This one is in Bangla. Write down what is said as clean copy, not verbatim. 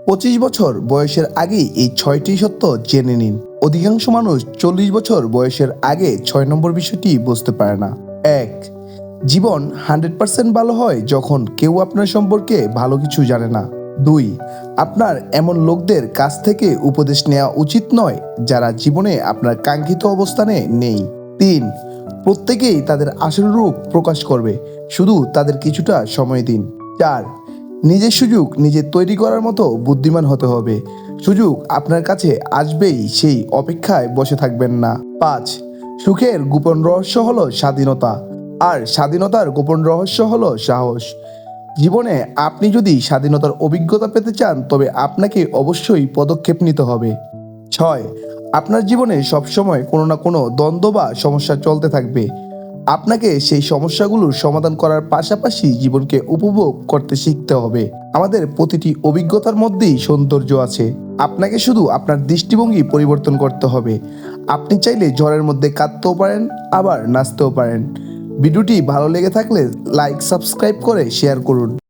25 বছর বয়সের আগেই এই 6টি সত্য জেনে নিন। অধিকাংশ মানুষ 40 বছর বয়সের আগে 6 নম্বর বিষয়টি বুঝতে পারে না। 1, জীবন 100% ভালো হয় যখন কেউ আপনার সম্পর্কে ভালো কিছু জানে না। 2, আপনার এমন লোকদের কাছ থেকে উপদেশ নেওয়া উচিত নয় যারা জীবনে আপনার কাঙ্ক্ষিত অবস্থানে নেই। 3, প্রত্যেকেই তাদের আসল রূপ প্রকাশ করবে, শুধু তাদের কিছুটা সময় দিন। 4, নিজের সুযোগ নিজে তৈরি করার মতো বুদ্ধিমান হতে হবে। সুযোগ আপনার কাছে আসবেই, সেই অপেক্ষায় বসে থাকবেন না। 5, সুখের গোপন রহস্য হলো স্বাধীনতা, আর স্বাধীনতার গোপন রহস্য হলো সাহস। জীবনে আপনি যদি স্বাধীনতার অভিজ্ঞতা পেতে চান তবে আপনাকে অবশ্যই পদক্ষেপ নিতে হবে। 6, আপনার জীবনে সবসময় কোনো না কোনো দ্বন্দ্ব বা সমস্যা চলতে থাকবে। আপনাকে সেই সমস্যাগুলোর সমাধান করার পাশাপাশি জীবনকে উপভোগ করতে শিখতে হবে। আমাদের প্রতিটি অভিজ্ঞতার মধ্যেই সৌন্দর্য আছে। আপনাকে শুধু আপনার দৃষ্টিভঙ্গি পরিবর্তন করতে হবে। আপনি চাইলে ঝড়ের মধ্যে কাঁদতেও পারেন, আবার নাচতেও পারেন। ভিডিওটি ভালো লেগে থাকলে লাইক, সাবস্ক্রাইব করে শেয়ার করুন।